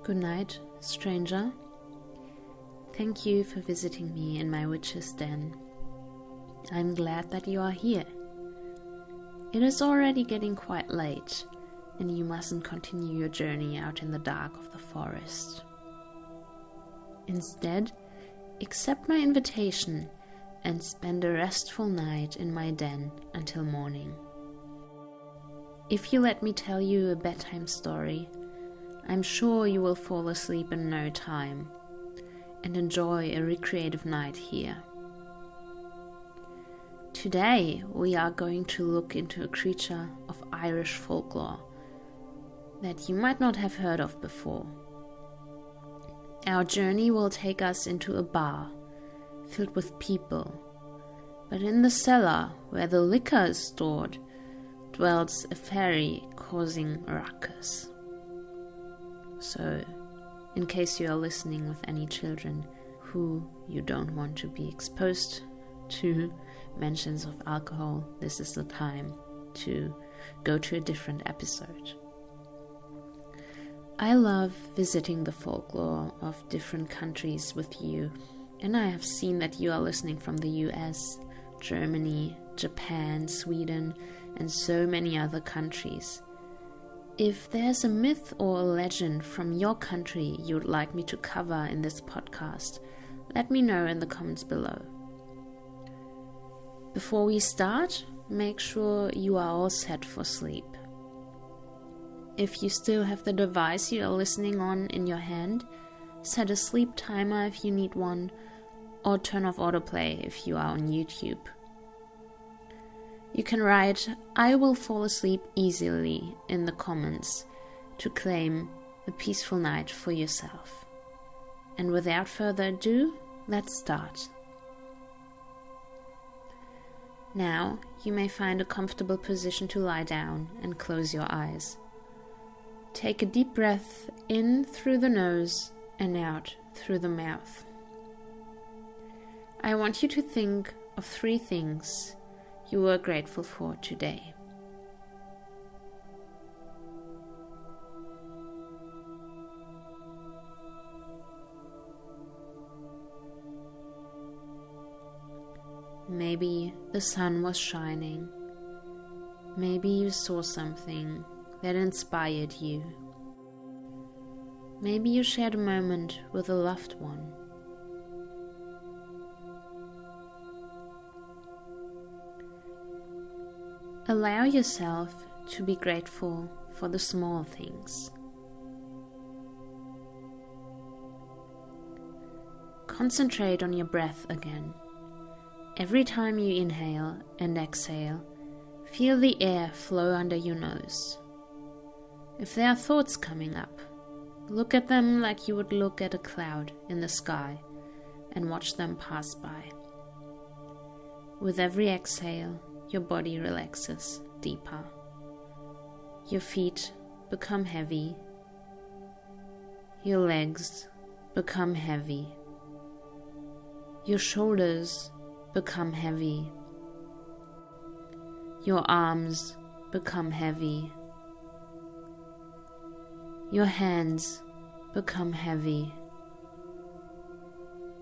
Good night, stranger. Thank you for visiting me in my witch's den. I'm glad that you are here. It is already getting quite late, and you mustn't continue your journey out in the dark of the forest. Instead, accept my invitation and spend a restful night in my den until morning. If you let me tell you a bedtime story, I'm sure you will fall asleep in no time and enjoy a recreative night here. Today we are going to look into a creature of Irish folklore that you might not have heard of before. Our journey will take us into a bar filled with people, but in the cellar where the liquor is stored dwells a fairy causing a ruckus. So, in case you are listening with any children who you don't want to be exposed to mentions of alcohol, this is the time to go to a different episode. I love visiting the folklore of different countries with you, and I have seen that you are listening from the US, Germany, Japan, Sweden, and so many other countries. If there's a myth or a legend from your country you would like me to cover in this podcast, let me know in the comments below. Before we start, make sure you are all set for sleep. If you still have the device you are listening on in your hand, set a sleep timer if you need one, or turn off autoplay if you are on YouTube. You can write "I will fall asleep easily" in the comments to claim a peaceful night for yourself. And without further ado, let's start. Now you may find a comfortable position to lie down and close your eyes. Take a deep breath in through the nose and out through the mouth. I want you to think of 3 things you are grateful for today. Maybe the sun was shining. Maybe you saw something that inspired you. Maybe you shared a moment with a loved one. Allow yourself to be grateful for the small things. Concentrate on your breath again. Every time you inhale and exhale, feel the air flow under your nose. If there are thoughts coming up, look at them like you would look at a cloud in the sky and watch them pass by. With every exhale, your body relaxes deeper. Your feet become heavy. Your legs become heavy. Your shoulders become heavy. Your arms become heavy. Your hands become heavy.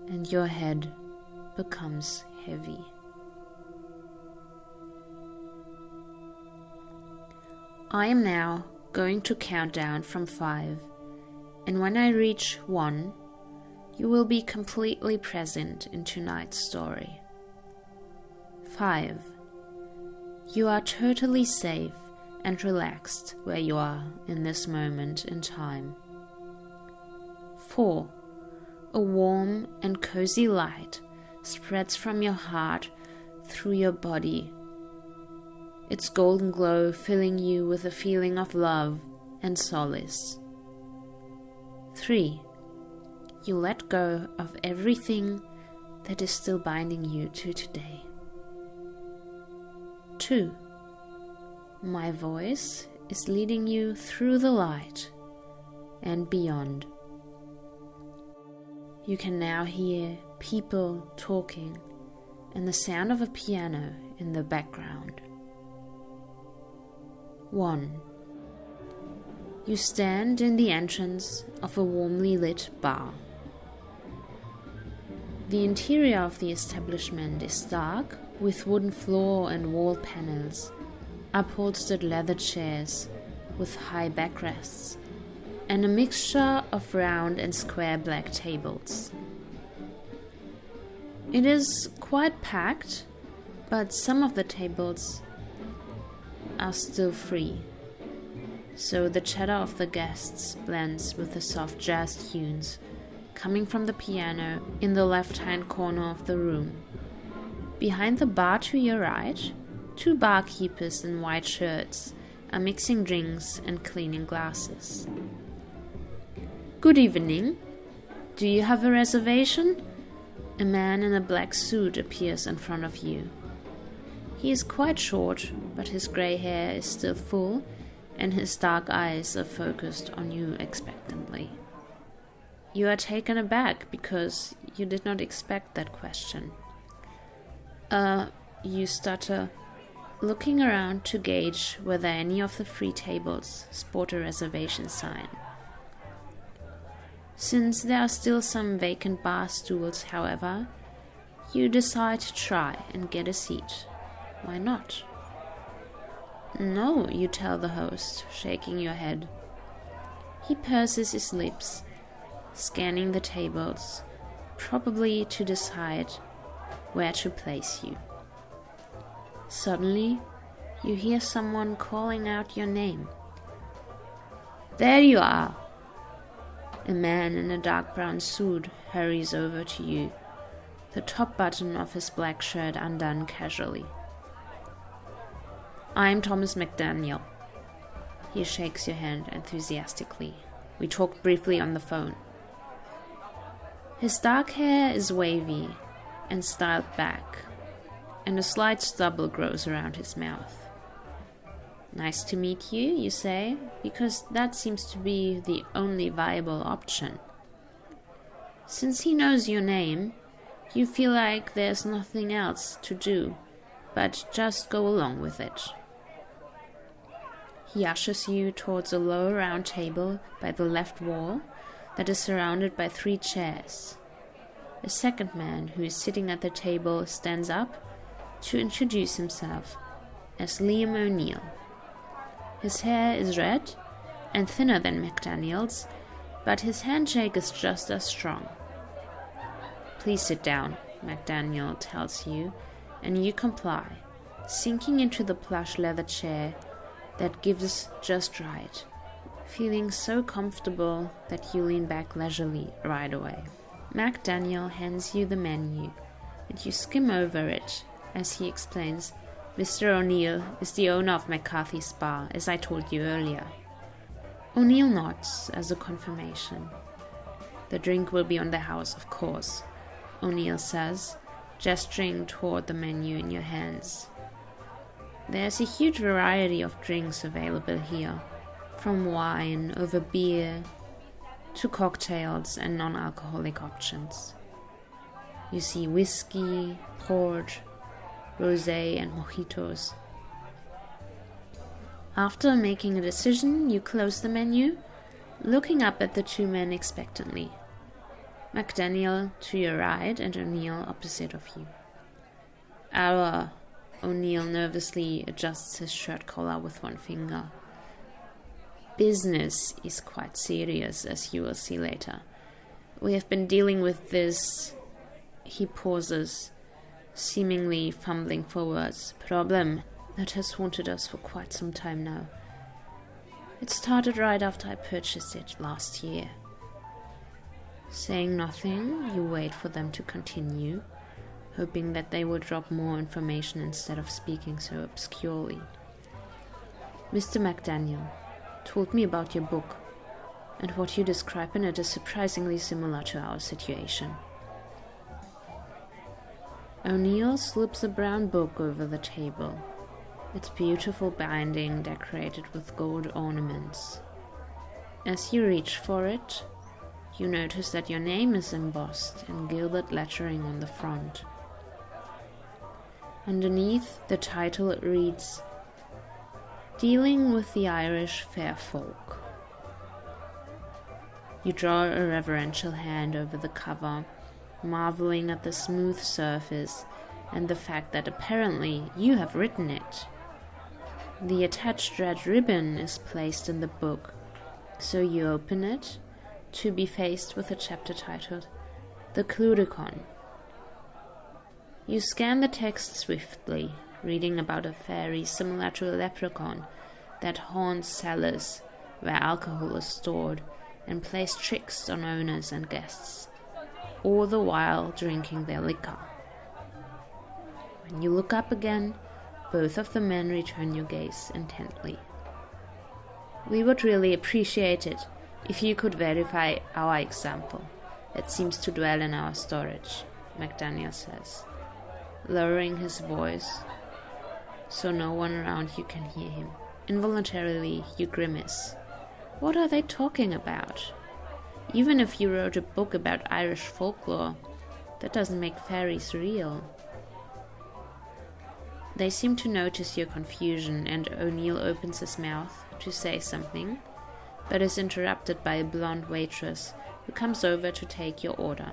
And your head becomes heavy. I am now going to count down from 5, and when I reach 1, you will be completely present in tonight's story. 5. You are totally safe and relaxed where you are in this moment in time. 4. A warm and cozy light spreads from your heart through your body, its golden glow filling you with a feeling of love and solace. 3. You let go of everything that is still binding you to today. 2. My voice is leading you through the light and beyond. You can now hear people talking and the sound of a piano in the background. 1. You stand in the entrance of a warmly lit bar. The interior of the establishment is dark, with wooden floor and wall panels, upholstered leather chairs with high backrests, and a mixture of round and square black tables. It is quite packed, but some of the tables are still free, so the chatter of the guests blends with the soft jazz tunes coming from the piano in the left-hand corner of the room. Behind the bar to your right, 2 barkeepers in white shirts are mixing drinks and cleaning glasses. Good evening. Do you have a reservation? A man in a black suit appears in front of you. He is quite short, but his grey hair is still full, and his dark eyes are focused on you expectantly. You are taken aback because you did not expect that question. You stutter, looking around to gauge whether any of the free tables sport a reservation sign. Since there are still some vacant bar stools, however, you decide to try and get a seat. Why not? No, you tell the host, shaking your head. He purses his lips, scanning the tables, probably to decide where to place you. Suddenly, you hear someone calling out your name. There you are! A man in a dark brown suit hurries over to you, the top button of his black shirt undone casually. I'm Thomas McDaniel. He shakes your hand enthusiastically. We talked briefly on the phone. His dark hair is wavy and styled back, and a slight stubble grows around his mouth. Nice to meet you, you say, because that seems to be the only viable option. Since he knows your name, you feel like there's nothing else to do but just go along with it. He ushers you towards a low round table by the left wall that is surrounded by 3 chairs. A second man who is sitting at the table stands up to introduce himself as Liam O'Neill. His hair is red and thinner than McDaniel's, but his handshake is just as strong. Please sit down, McDaniel tells you, and you comply, sinking into the plush leather chair that gives just right, feeling so comfortable that you lean back leisurely right away. McDaniel hands you the menu, and you skim over it as he explains, Mr. O'Neill is the owner of McCarthy's Bar, as I told you earlier. O'Neill nods as a confirmation. The drink will be on the house, of course, O'Neill says, gesturing toward the menu in your hands. There's a huge variety of drinks available here, from wine over beer to cocktails and non-alcoholic options. You see whiskey, port, rosé and mojitos. After making a decision, you close the menu, looking up at the 2 men expectantly. McDaniel to your right and O'Neill opposite of you. O'Neill nervously adjusts his shirt collar with 1 finger. Business is quite serious, as you will see later. We have been dealing with this, he pauses, seemingly fumbling for words, problem that has haunted us for quite some time now. It started right after I purchased it last year. Saying nothing, you wait for them to continue, hoping that they will drop more information instead of speaking so obscurely. Mr. McDaniel told me about your book, and what you describe in it is surprisingly similar to our situation. O'Neill slips a brown book over the table, its beautiful binding decorated with gold ornaments. As you reach for it, you notice that your name is embossed in gilded lettering on the front. Underneath, the title reads, Dealing with the Irish Fair Folk. You draw a reverential hand over the cover, marveling at the smooth surface and the fact that apparently you have written it. The attached red ribbon is placed in the book, so you open it to be faced with a chapter titled The Clurichaun. You scan the text swiftly, reading about a fairy similar to a leprechaun that haunts cellars where alcohol is stored and plays tricks on owners and guests, all the while drinking their liquor. When you look up again, both of the men return your gaze intently. We would really appreciate it if you could verify our example. It seems to dwell in our storage, McDaniel says, lowering his voice so no one around you can hear him. Involuntarily, you grimace. What are they talking about? Even if you wrote a book about Irish folklore, that doesn't make fairies real. They seem to notice your confusion, and O'Neill opens his mouth to say something, but is interrupted by a blonde waitress who comes over to take your order.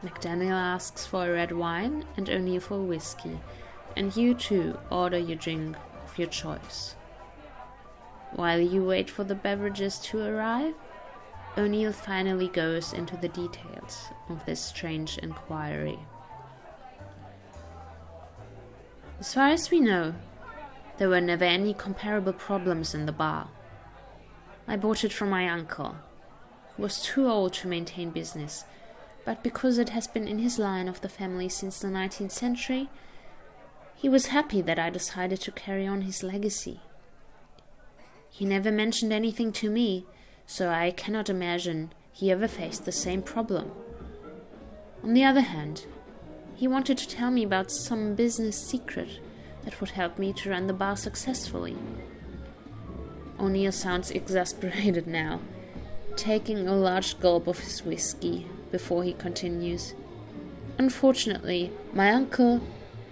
McDaniel asks for a red wine and O'Neill for whiskey, and you too order your drink of your choice. While you wait for the beverages to arrive, O'Neill finally goes into the details of this strange inquiry. As far as we know, there were never any comparable problems in the bar. I bought it from my uncle, who was too old to maintain business, but because it has been in his line of the family since the 19th century, he was happy that I decided to carry on his legacy. He never mentioned anything to me, so I cannot imagine he ever faced the same problem. On the other hand, he wanted to tell me about some business secret that would help me to run the bar successfully. O'Neill sounds exasperated now, taking a large gulp of his whiskey before he continues. Unfortunately, my uncle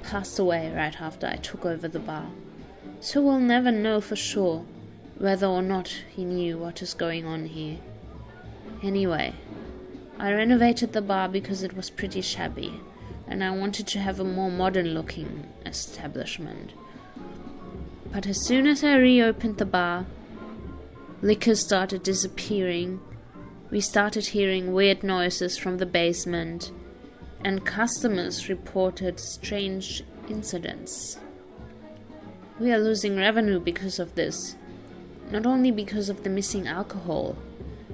passed away right after I took over the bar, so we'll never know for sure whether or not he knew what is going on here. Anyway, I renovated the bar because it was pretty shabby, and I wanted to have a more modern-looking establishment. But as soon as I reopened the bar, liquor started disappearing, we started hearing weird noises from the basement, and customers reported strange incidents. We are losing revenue because of this, not only because of the missing alcohol,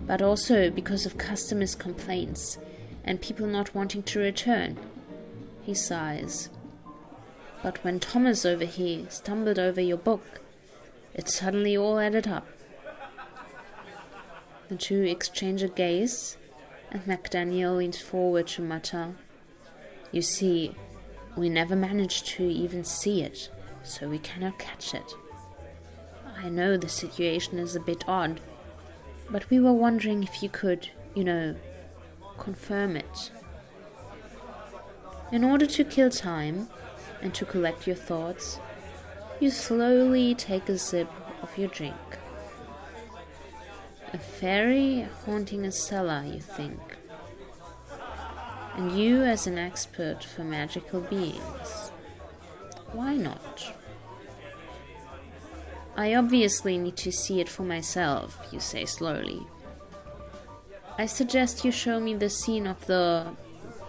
but also because of customers' complaints and people not wanting to return. He sighs. But when Thomas over here stumbled over your book, it suddenly all added up. The two exchange a gaze, and McDaniel leans forward to mutter, "You see, we never managed to even see it, so we cannot catch it. I know the situation is a bit odd, but we were wondering if you could, confirm it." In order to kill time and to collect your thoughts, you slowly take a sip of your drink. A fairy haunting a cellar, you think. And you, as an expert for magical beings, why not? I obviously need to see it for myself, you say slowly. I suggest you show me the scene of the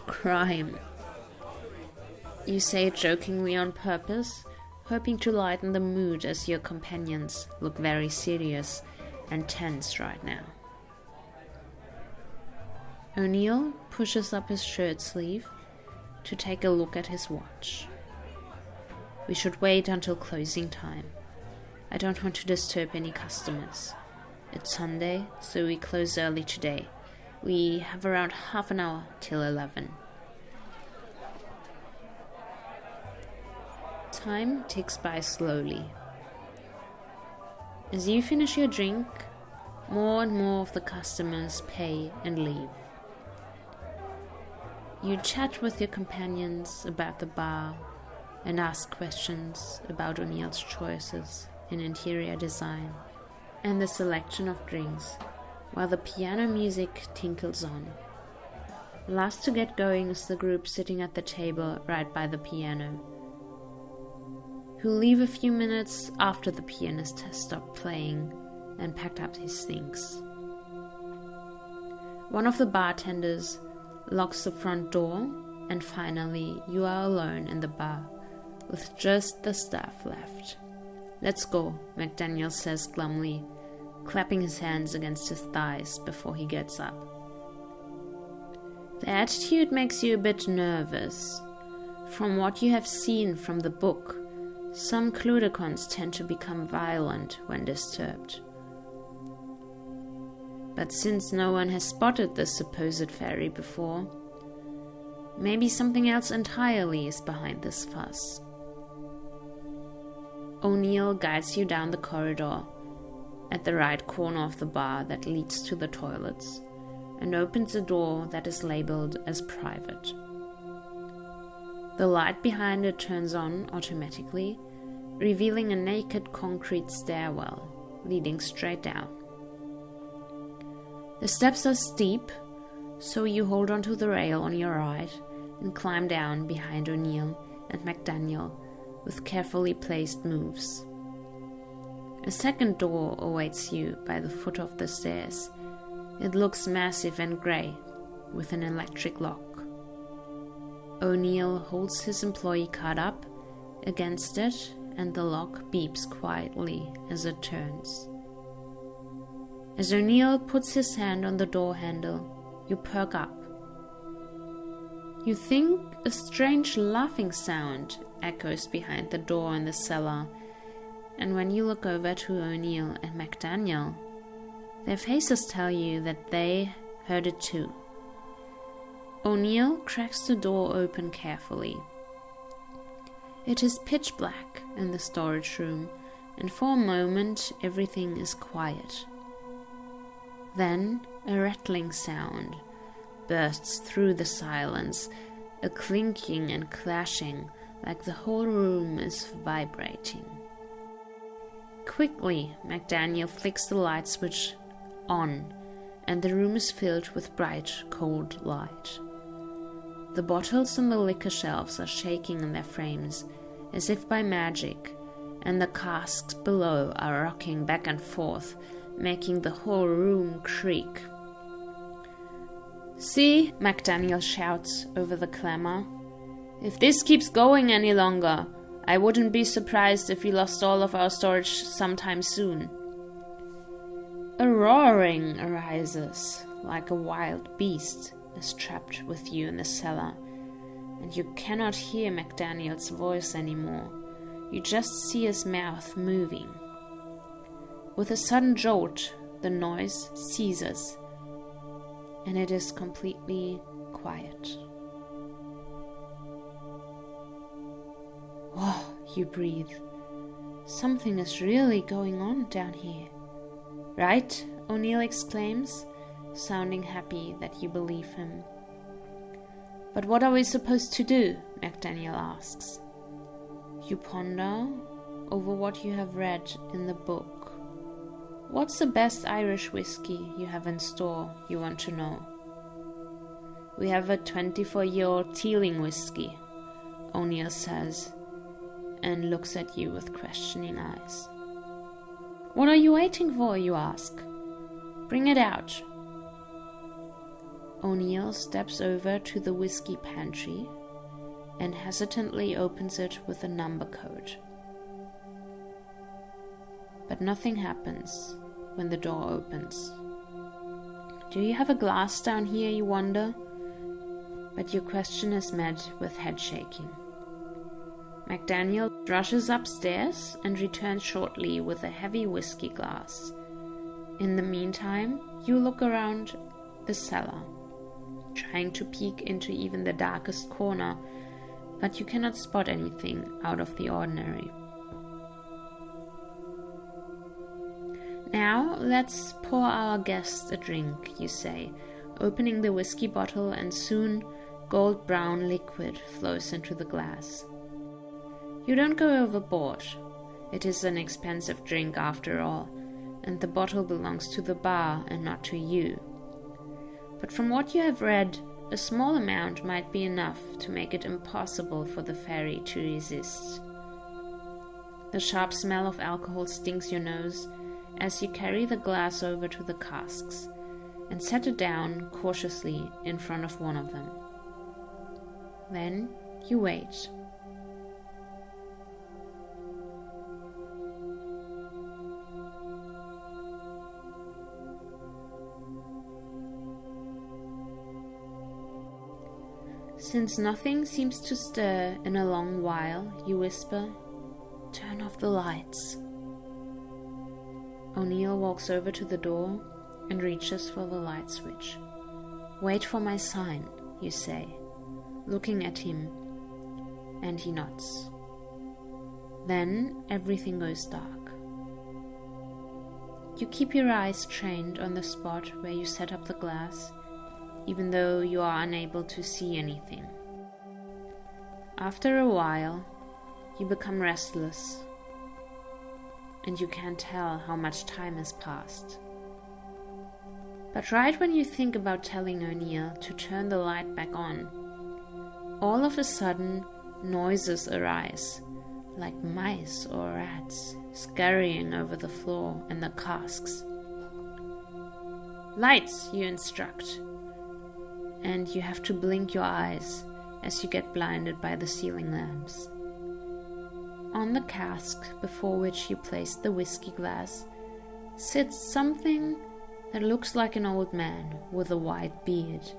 crime. You say it jokingly on purpose, hoping to lighten the mood as your companions look very serious and tense right now. O'Neill pushes up his shirt sleeve to take a look at his watch. We should wait until closing time. I don't want to disturb any customers. It's Sunday, so we close early today. We have around half an hour till 11. Time ticks by slowly. As you finish your drink, more and more of the customers pay and leave. You chat with your companions about the bar and ask questions about O'Neill's choices in interior design and the selection of drinks while the piano music tinkles on. Last to get going is the group sitting at the table right by the piano, who leave a few minutes after the pianist has stopped playing and packed up his things. One of the bartenders locks the front door, and finally you are alone in the bar, with just the staff left. "Let's go," McDaniel says glumly, clapping his hands against his thighs before he gets up. The attitude makes you a bit nervous. From what you have seen from the book, some Clurichauns tend to become violent when disturbed. But since no one has spotted this supposed fairy before, maybe something else entirely is behind this fuss. O'Neill guides you down the corridor at the right corner of the bar that leads to the toilets, and opens a door that is labeled as private. The light behind it turns on automatically, revealing a naked concrete stairwell leading straight down. The steps are steep, so you hold onto the rail on your right and climb down behind O'Neill and McDaniel with carefully placed moves. A second door awaits you by the foot of the stairs. It looks massive and grey, with an electric lock. O'Neill holds his employee card up against it, and the lock beeps quietly as it turns. As O'Neill puts his hand on the door handle, you perk up. You think a strange laughing sound echoes behind the door in the cellar, and when you look over to O'Neill and McDaniel, their faces tell you that they heard it too. O'Neill cracks the door open carefully. It is pitch black in the storage room, and for a moment everything is quiet. Then a rattling sound bursts through the silence, a clinking and clashing like the whole room is vibrating. Quickly, McDaniel flicks the light switch on, and the room is filled with bright, cold light. The bottles on the liquor shelves are shaking in their frames, as if by magic, and the casks below are rocking back and forth, making the whole room creak. "See," McDaniel shouts over the clamor. "If this keeps going any longer, I wouldn't be surprised if we lost all of our storage sometime soon." A roaring arises, like a wild beast is trapped with you in the cellar, and you cannot hear McDaniel's voice anymore. You just see his mouth moving. With a sudden jolt, the noise ceases, and it is completely quiet. "Whoa," you breathe. "Something is really going on down here." "Right?" O'Neill exclaims, sounding happy that you believe him. "But what are we supposed to do?" McDaniel asks. You ponder over what you have read in the book. "What's the best Irish whiskey you have in store, you want to know?" "We have a 24-year-old Teeling whiskey," O'Neill says, and looks at you with questioning eyes. "What are you waiting for?" you ask. "Bring it out." O'Neill steps over to the whiskey pantry and hesitantly opens it with a number code. But nothing happens when the door opens. "Do you have a glass down here?" you wonder, but your question is met with head shaking. McDaniel rushes upstairs and returns shortly with a heavy whiskey glass. In the meantime, you look around the cellar, trying to peek into even the darkest corner, but you cannot spot anything out of the ordinary. "Now let's pour our guest a drink," you say, opening the whiskey bottle, and soon gold-brown liquid flows into the glass. You don't go overboard. It is an expensive drink after all, and the bottle belongs to the bar and not to you. But from what you have read, a small amount might be enough to make it impossible for the fairy to resist. The sharp smell of alcohol stings your nose as you carry the glass over to the casks and set it down cautiously in front of one of them. Then you wait. Since nothing seems to stir in a long while, you whisper, "Turn off the lights." O'Neill walks over to the door and reaches for the light switch. "Wait for my sign," you say, looking at him, and he nods. Then everything goes dark. You keep your eyes trained on the spot where you set up the glass, even though you are unable to see anything. After a while, you become restless, and you can't tell how much time has passed. But right when you think about telling O'Neill to turn the light back on, all of a sudden noises arise, like mice or rats scurrying over the floor and the casks. "Lights," you instruct, and you have to blink your eyes as you get blinded by the ceiling lamps. On the cask before which you placed the whiskey glass sits something that looks like an old man with a white beard.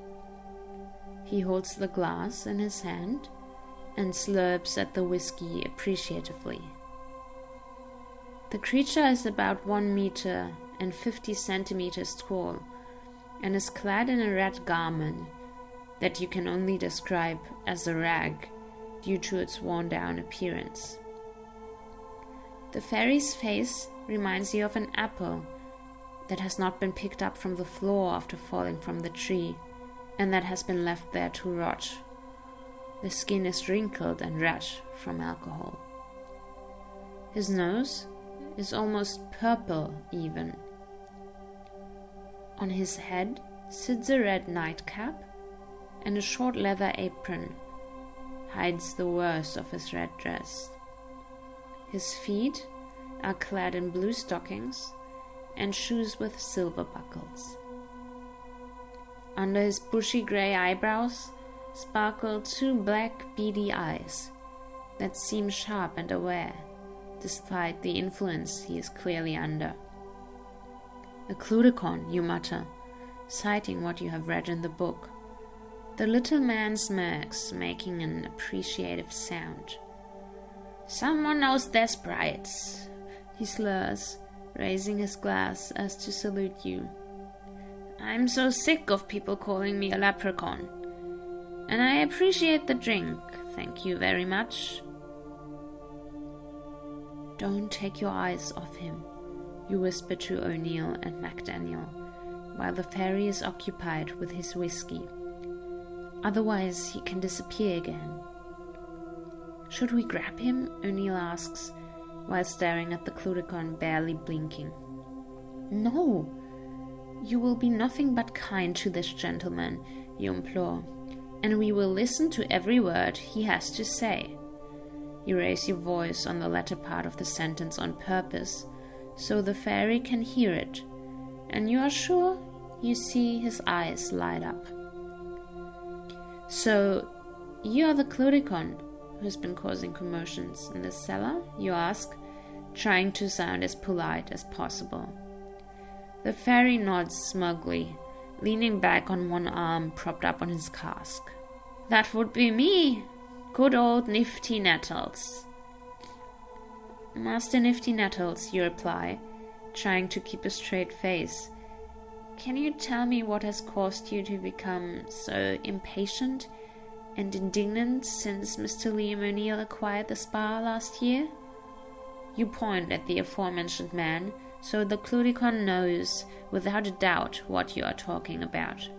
He holds the glass in his hand and slurps at the whiskey appreciatively. The creature is about 1 meter and 50 centimeters tall and is clad in a red garment that you can only describe as a rag due to its worn-down appearance. The fairy's face reminds you of an apple that has not been picked up from the floor after falling from the tree, and that has been left there to rot. The skin is wrinkled and red from alcohol. His nose is almost purple even. On his head sits a red nightcap, and a short leather apron hides the worst of his red dress. His feet are clad in blue stockings and shoes with silver buckles. Under his bushy grey eyebrows sparkle 2 black beady eyes that seem sharp and aware, despite the influence he is clearly under. "A Clurichaun," you mutter, citing what you have read in the book. The little man smirks, making an appreciative sound. "Someone knows their sprites," he slurs, raising his glass as to salute you. "I'm so sick of people calling me a leprechaun. And I appreciate the drink, thank you very much." "Don't take your eyes off him," you whisper to O'Neill and MacDaniel, while the fairy is occupied with his whiskey. "Otherwise he can disappear again." "Should we grab him?" O'Neill asks, while staring at the Clurichaun barely blinking. "No! You will be nothing but kind to this gentleman," you implore, "and we will listen to every word he has to say." You raise your voice on the latter part of the sentence on purpose, so the fairy can hear it, and you are sure you see his eyes light up. "So, you are the Clurichaun who's been causing commotions in the cellar?" you ask, trying to sound as polite as possible. The fairy nods smugly, leaning back on one arm propped up on his cask. "That would be me, good old Nifty Nettles." "Master Nifty Nettles," you reply, trying to keep a straight face, "can you tell me what has caused you to become so impatient and indignant since Mr. Liam O'Neill acquired the spa last year?" You point at the aforementioned man, so the Clurichaun knows without a doubt what you are talking about.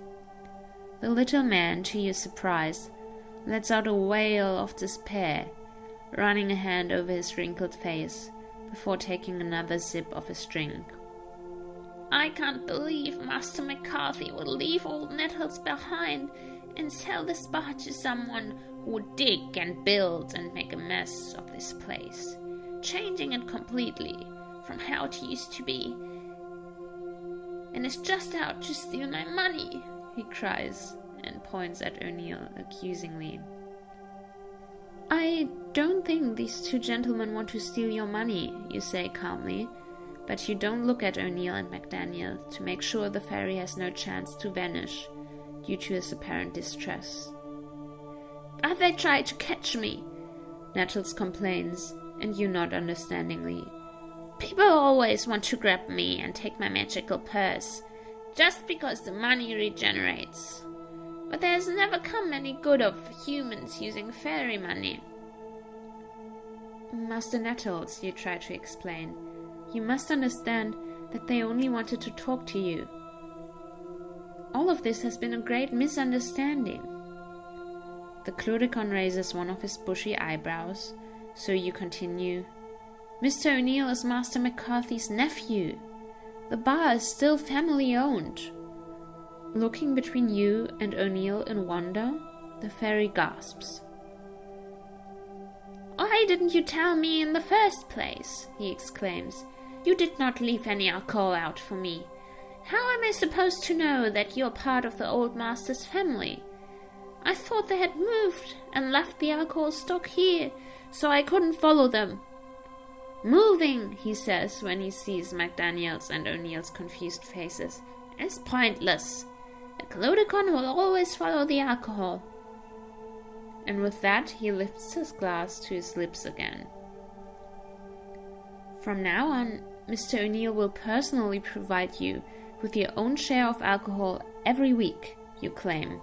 The little man, to your surprise, lets out a wail of despair, running a hand over his wrinkled face before taking another sip of his drink. I can't believe Master McCarthy will leave old Nettles behind and sell this bar to someone who would dig and build and make a mess of this place, changing it completely from how it used to be. And is just out to steal my money, he cries and points at O'Neill accusingly. I don't think these two gentlemen want to steal your money, you say calmly, but you don't look at O'Neill and McDaniel to make sure the fairy has no chance to vanish due to his apparent distress. But they tried to catch me, Nettles complains, and you nod understandingly. People always want to grab me and take my magical purse, just because the money regenerates. But there has never come any good of humans using fairy money. Master Nettles, you try to explain, you must understand that they only wanted to talk to you. All of this has been a great misunderstanding. The Clurichaun raises one of his bushy eyebrows, so you continue. Mr. O'Neill is Master McCarthy's nephew. The bar is still family-owned. Looking between you and O'Neill in wonder, the fairy gasps. Why didn't you tell me in the first place? He exclaims. You did not leave any alcohol out for me. How am I supposed to know that you're part of the old master's family? I thought they had moved and left the alcohol stock here, so I couldn't follow them. Moving, he says when he sees McDaniel's and O'Neill's confused faces, is pointless. The Clurichaun will always follow the alcohol. And with that, he lifts his glass to his lips again. From now on, Mr. O'Neill will personally provide you with your own share of alcohol every week, you claim,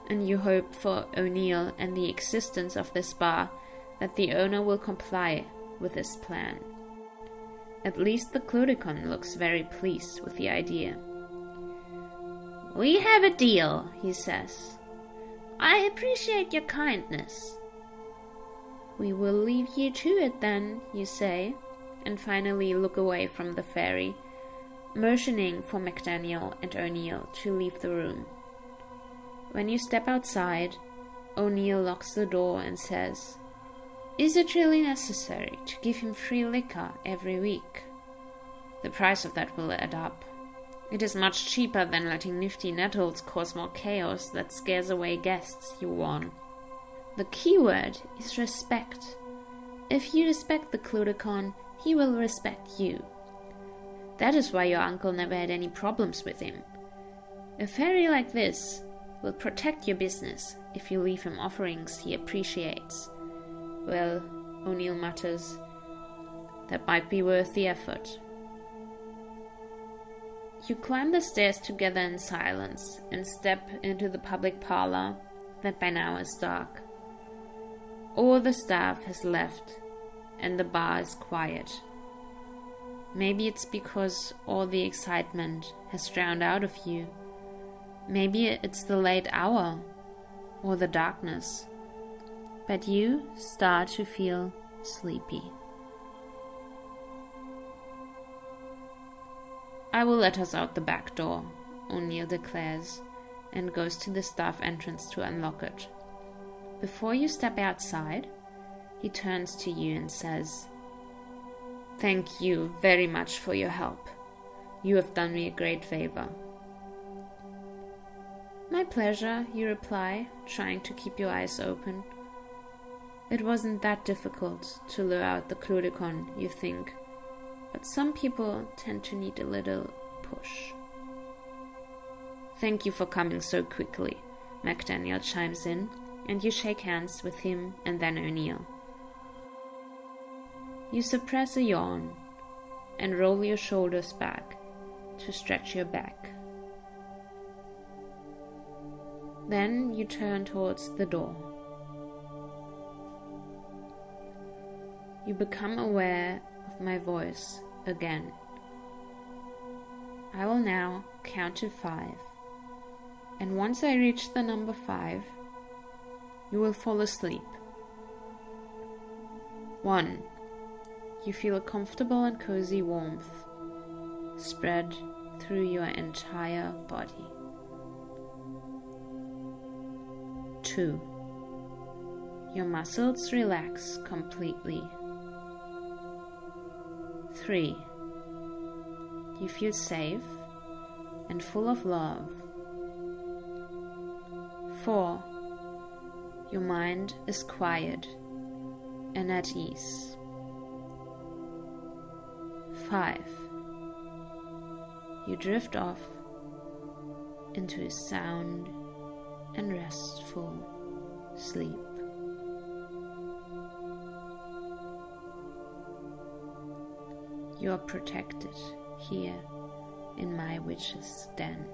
and you hope for O'Neill and the existence of this bar that the owner will comply with this plan. At least the Clurichaun looks very pleased with the idea. We have a deal, he says. I appreciate your kindness. We will leave you to it then, you say, and finally look away from the fairy, motioning for McDaniel and O'Neill to leave the room. When you step outside, O'Neill locks the door and says, Is it really necessary to give him free liquor every week? The price of that will add up. It is much cheaper than letting nifty Nettles cause more chaos that scares away guests, you warn. The key word is respect. If you respect the Clurichaun, he will respect you. That is why your uncle never had any problems with him. A fairy like this will protect your business if you leave him offerings he appreciates. Well, O'Neill mutters, that might be worth the effort. You climb the stairs together in silence and step into the public parlor that by now is dark. All the staff has left and the bar is quiet. Maybe it's because all the excitement has drowned out of you. Maybe it's the late hour or the darkness. But you start to feel sleepy. I will let us out the back door, O'Neill declares, and goes to the staff entrance to unlock it. Before you step outside, he turns to you and says, Thank you very much for your help. You have done me a great favor. My pleasure, you reply, trying to keep your eyes open. It wasn't that difficult to lure out the Clurichaun, you think, but some people tend to need a little push. Thank you for coming so quickly, McDaniel chimes in, and you shake hands with him and then O'Neill. You suppress a yawn and roll your shoulders back to stretch your back. Then you turn towards the door. You become aware of my voice again. I will now count to 5, and once I reach the number 5, you will fall asleep. 1. You feel a comfortable and cozy warmth spread through your entire body. 2. Your muscles relax completely. 3. You feel safe and full of love. 4. Your mind is quiet and at ease. 5. You drift off into a sound and restful sleep. You are protected here in my witch's den.